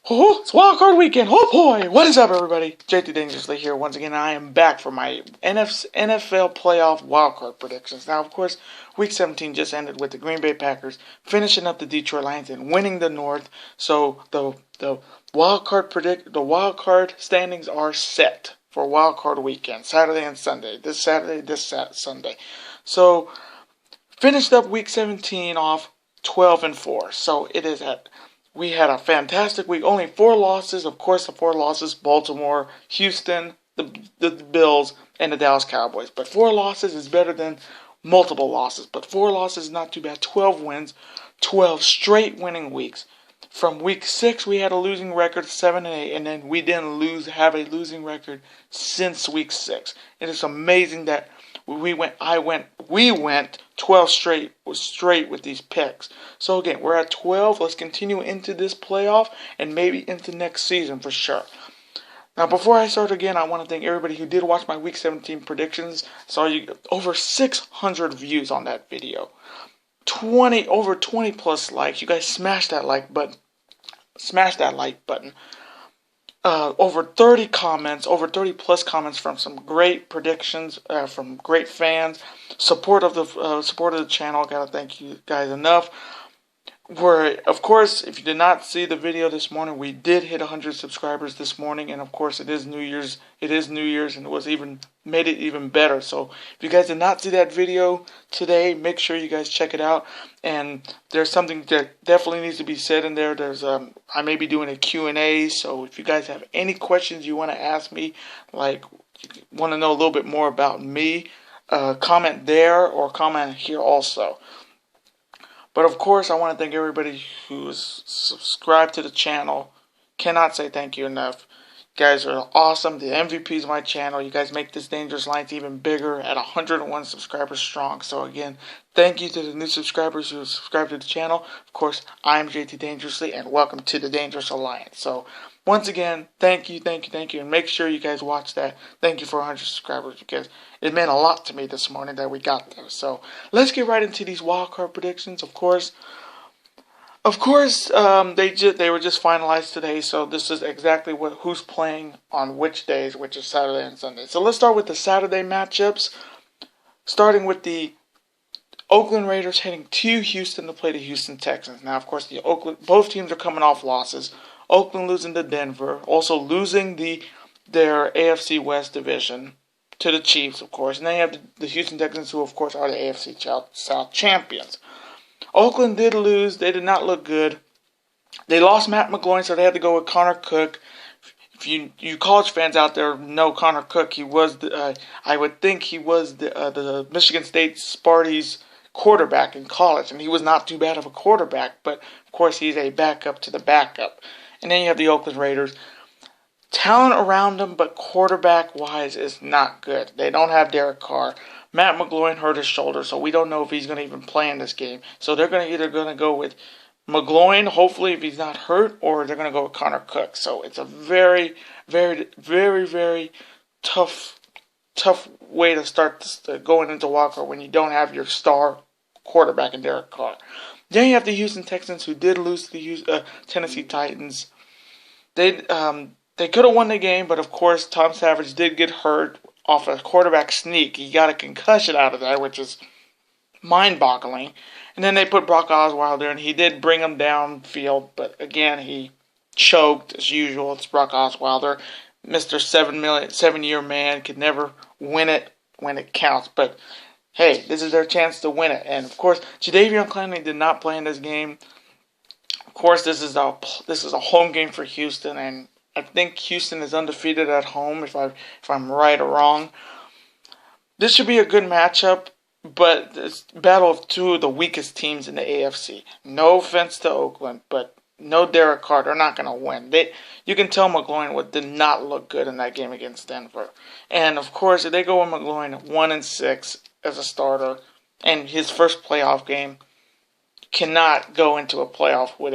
Oh, it's Wildcard weekend. Oh boy, what is up, everybody? JT Dangerously here once again. I am back for my NFL playoff wildcard predictions. Now, of course, Week 17 just ended with the Green Bay Packers finishing up the Detroit Lions and winning the North. So the wildcard standings are set for Wildcard weekend, Saturday and Sunday. This Saturday, Sunday. So finished up Week 17 off 12-4. So it is at. We had a fantastic week. Only 4 losses. Of course, the 4 losses: Baltimore, Houston, the Bills, and the Dallas Cowboys. But 4 losses is better than multiple losses. But 4 losses is not too bad. 12 wins, 12 straight winning weeks. From week 6, we had a losing record, 7-8, and then we didn't have a losing record since week 6. It is amazing that we went 12 straight with these picks. So again, we're at 12. Let's continue into this playoff and maybe into next season for sure. Now, before I start again, I want to thank everybody who did watch my Week 17 predictions. Saw you over 600 views on that video. Over 20 plus likes. You guys smash that like button. Over 30 comments, over 30 plus comments from some great predictions, from great fans, support of the channel. Gotta thank you guys enough. Of course, if you did not see the video this morning, we did hit 100 subscribers this morning, and of course, it is New Year's. It is New Year's, and made it even better. So, if you guys did not see that video today, make sure you guys check it out. And there's something that definitely needs to be said in there. I may be doing a Q&A, so if you guys have any questions you want to ask me, like you want to know a little bit more about me, comment there or comment here also. But of course, I want to thank everybody who's subscribed to the channel. Cannot say thank you enough. You guys are awesome. The MVPs of my channel. You guys make this Dangerous Lines even bigger at 101 subscribers strong. So again, thank you to the new subscribers who have subscribed to the channel. Of course, I'm JT Dangerously, and welcome to the Dangerous Alliance. So once again, thank you, and make sure you guys watch that. Thank you for 100 subscribers, because it meant a lot to me this morning that we got there. So let's get right into these wildcard predictions. Of course, they were just finalized today. So this is exactly who's playing on which days, which is Saturday and Sunday. So let's start with the Saturday matchups, starting with the Oakland Raiders heading to Houston to play the Houston Texans. Now, of course, both teams are coming off losses. Oakland losing to Denver, also losing their AFC West division to the Chiefs, of course. And then you have the Houston Texans, who, of course, are the AFC South champions. Oakland did lose. They did not look good. They lost Matt McGloin, so they had to go with Connor Cook. If you college fans out there know Connor Cook, he was I would think he was the Michigan State Sparty's quarterback in college, and he was not too bad of a quarterback, but of course he's a backup to the backup. And then you have the Oakland Raiders. Talent around them, but quarterback-wise is not good. They don't have Derek Carr. Matt McGloin hurt his shoulder, so we don't know if he's going to even play in this game. So they're either going to go with McGloin, hopefully, if he's not hurt, or they're going to go with Connor Cook. So it's a very, very, very, very tough way to start going into wildcard when you don't have your star quarterback in Derek Carr. Then you have the Houston Texans, who did lose to the Tennessee Titans. They could have won the game, but of course Tom Savage did get hurt off a quarterback sneak. He got a concussion out of that, which is mind-boggling. And then they put Brock Osweiler, and he did bring him downfield, but again he choked as usual. It's Brock Osweiler, Mr. 7-year man, could never win it when it counts, but hey, this is their chance to win it. And of course, Jadeveon Clowney did not play in this game. Of course, this is a home game for Houston, and I think Houston is undefeated at home, if I'm right or wrong. This should be a good matchup, but it's a battle of two of the weakest teams in the AFC. No offense to Oakland, but no Derek Carr. They're not going to win. You can tell McGloin did not look good in that game against Denver. And of course, if they go with McGloin 1-6 as a starter, and his first playoff game, cannot go into a playoff with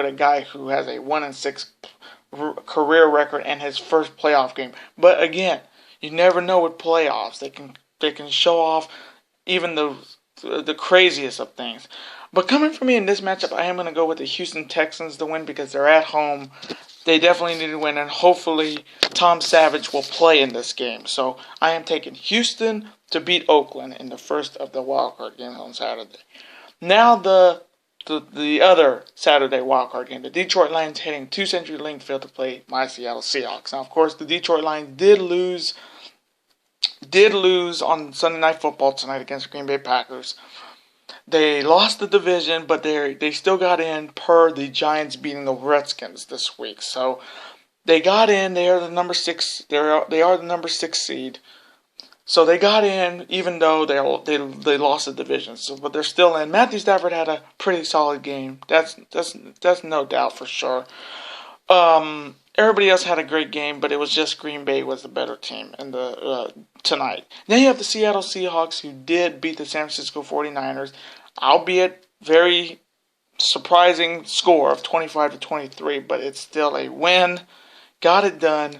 a guy who has a 1-6 career record and his first playoff game. But again, you never know with playoffs. They can show off even the craziest of things. But coming from me in this matchup, I am going to go with the Houston Texans to win because they're at home. They definitely need to win, and hopefully Tom Savage will play in this game. So I am taking Houston to beat Oakland in the first of the wildcard games on Saturday. Now the other Saturday wildcard game, the Detroit Lions heading to CenturyLink Field to play my Seattle Seahawks. Now, of course, the Detroit Lions did lose on Sunday Night Football tonight against the Green Bay Packers. They lost the division, but they still got in per the Giants beating the Redskins this week. So they got in. They are the number 6. They are the number 6 seed. So they got in, even though they lost the division. So, but they're still in. Matthew Stafford had a pretty solid game. That's no doubt for sure. Everybody else had a great game, but it was just Green Bay was the better team in the tonight. Then you have the Seattle Seahawks, who did beat the San Francisco 49ers, albeit very surprising score of 25-23, but it's still a win. Got it done.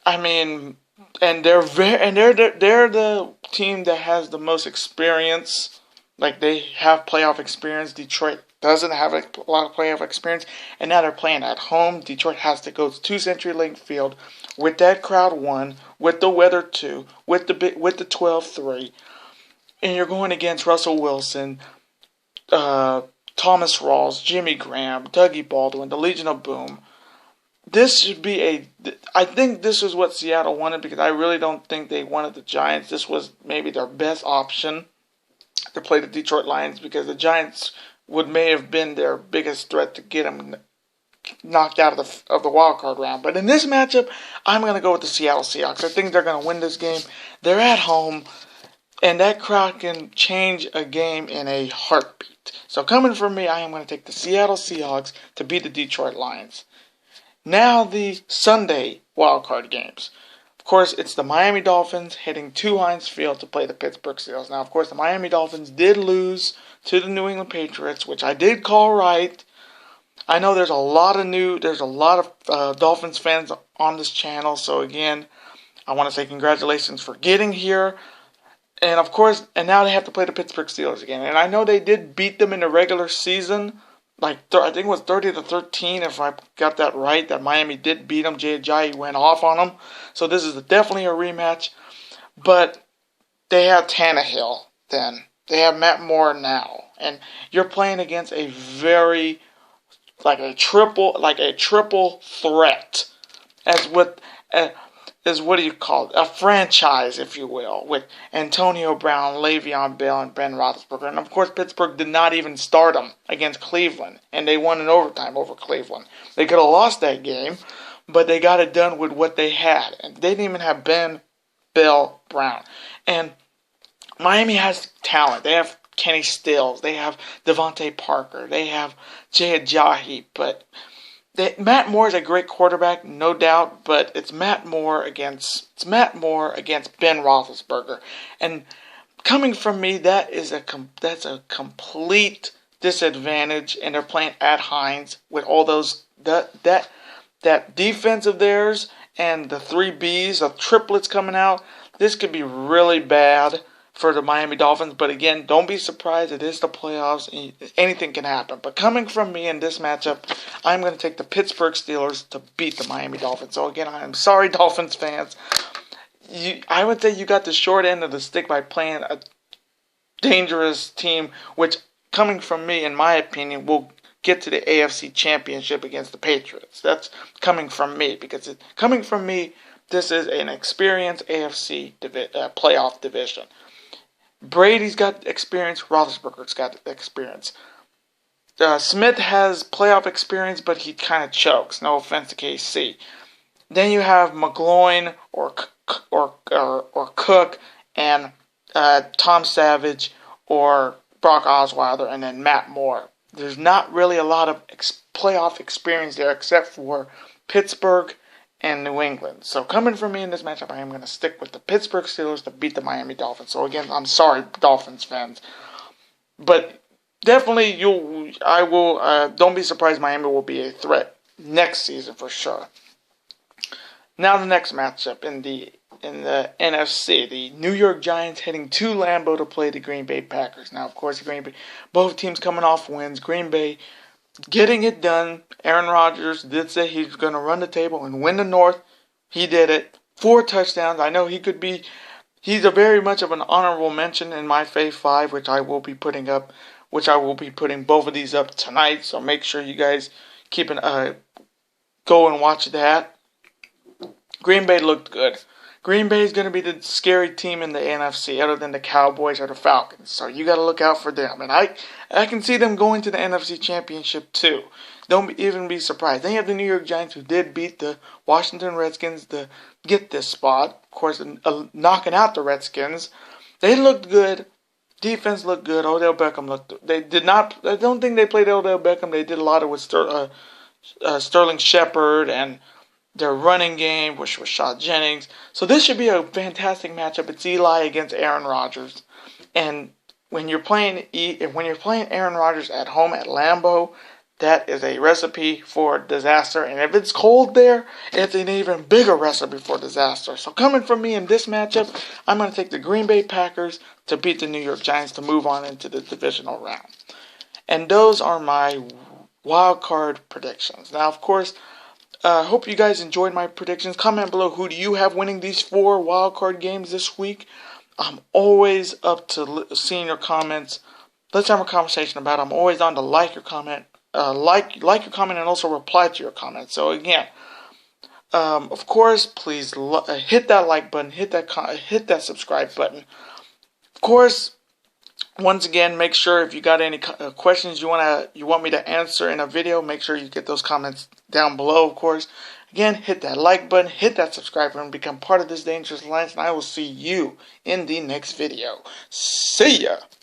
I mean, and they're the team that has the most experience. Like, they have playoff experience. Detroit doesn't have a lot of playoff experience, and now they're playing at home. Detroit has to go to CenturyLink Field with that crowd 1, with the weather 2, with the 12-3, and you're going against Russell Wilson, Thomas Rawls, Jimmy Graham, Dougie Baldwin, the Legion of Boom. This should be I think this is what Seattle wanted, because I really don't think they wanted the Giants. This was maybe their best option to play the Detroit Lions, because the Giants may have been their biggest threat to get them knocked out of the wild card round. But in this matchup, I'm going to go with the Seattle Seahawks. I think they're going to win this game. They're at home, and that crowd can change a game in a heartbeat. So coming from me, I am going to take the Seattle Seahawks to beat the Detroit Lions. Now the Sunday wild card games. Of course, it's the Miami Dolphins heading to Heinz Field to play the Pittsburgh Steelers. Now, of course, the Miami Dolphins did lose to the New England Patriots, which I did call right. I know there's a lot of Dolphins fans on this channel, so again, I want to say congratulations for getting here. And of course, and now they have to play the Pittsburgh Steelers again. And I know they did beat them in the regular season, I think it was 30-13, if I got that right, that Miami did beat them. Jay Ajayi went off on them. So this is definitely a rematch. But they have Tannehill then. They have Matt Moore now. And you're playing against a very, like a triple threat. What do you call it? A franchise, if you will, with Antonio Brown, Le'Veon Bell, and Ben Roethlisberger. And of course, Pittsburgh did not even start them against Cleveland, and they won in overtime over Cleveland. They could have lost that game, but they got it done with what they had. And they didn't even have Ben, Bell, Brown. And Miami has talent. They have Kenny Stills. They have Devontae Parker. They have Jay Ajayi, but Matt Moore is a great quarterback, no doubt, but it's Matt Moore against Ben Roethlisberger, and coming from me, that's a complete disadvantage. And they're playing at Heinz with all those that defense of theirs and the 3Bs, the triplets coming out. This could be really bad for the Miami Dolphins, but again, don't be surprised. It is the playoffs. Anything can happen. But coming from me in this matchup, I'm going to take the Pittsburgh Steelers to beat the Miami Dolphins. So again, I'm sorry, Dolphins fans. I would say you got the short end of the stick by playing a dangerous team, which, coming from me, in my opinion, will get to the AFC Championship against the Patriots. That's coming from me, because coming from me, this is an experienced AFC playoff division. Brady's got experience. Roethlisberger's got experience. Smith has playoff experience, but he kind of chokes. No offense to KC. Then you have McGloin or Cook and Tom Savage or Brock Osweiler, and then Matt Moore. There's not really a lot of playoff experience there, except for Pittsburgh and New England. So coming from me in this matchup, I am going to stick with the Pittsburgh Steelers to beat the Miami Dolphins. So again, I'm sorry, Dolphins fans, but definitely don't be surprised. Miami will be a threat next season for sure. Now the next matchup in the in the NFC. The New York Giants heading to Lambeau to play the Green Bay Packers. Now, of course, both teams coming off wins. Green Bay getting it done. Aaron Rodgers did say he's going to run the table and win the North. He did it. 4 touchdowns. I know he's a very much of an honorable mention in my Fave 5, which I will be putting both of these up tonight. So make sure you guys go and watch that. Green Bay looked good. Green Bay is going to be the scary team in the NFC, other than the Cowboys or the Falcons. So you got to look out for them. And I can see them going to the NFC Championship too. Don't even be surprised. Then you have the New York Giants, who did beat the Washington Redskins to get this spot. Of course, knocking out the Redskins. They looked good. Defense looked good. Odell Beckham looked. They did not. I don't think they played Odell Beckham. They did a lot of with Sterling Shepard and their running game, which was Shaw Jennings. So this should be a fantastic matchup. It's Eli against Aaron Rodgers, and when you're playing Aaron Rodgers at home at Lambeau, that is a recipe for disaster. And if it's cold there, it's an even bigger recipe for disaster. So coming from me in this matchup, I'm going to take the Green Bay Packers to beat the New York Giants to move on into the divisional round. And those are my wild card predictions. Now, of course, I hope you guys enjoyed my predictions. Comment below, who do you have winning these 4 wild card games this week? I'm always up to seeing your comments. Let's have a conversation about it. I'm always on to like your comment. Like your comment and also reply to your comment. So again, of course, please hit that like button, hit that subscribe button. Of course, once again, make sure if you got any questions you want me to answer in a video, make sure you get those comments down below. Of course, again, hit that like button, hit that subscribe button, become part of this dangerous alliance, and I will see you in the next video. See ya.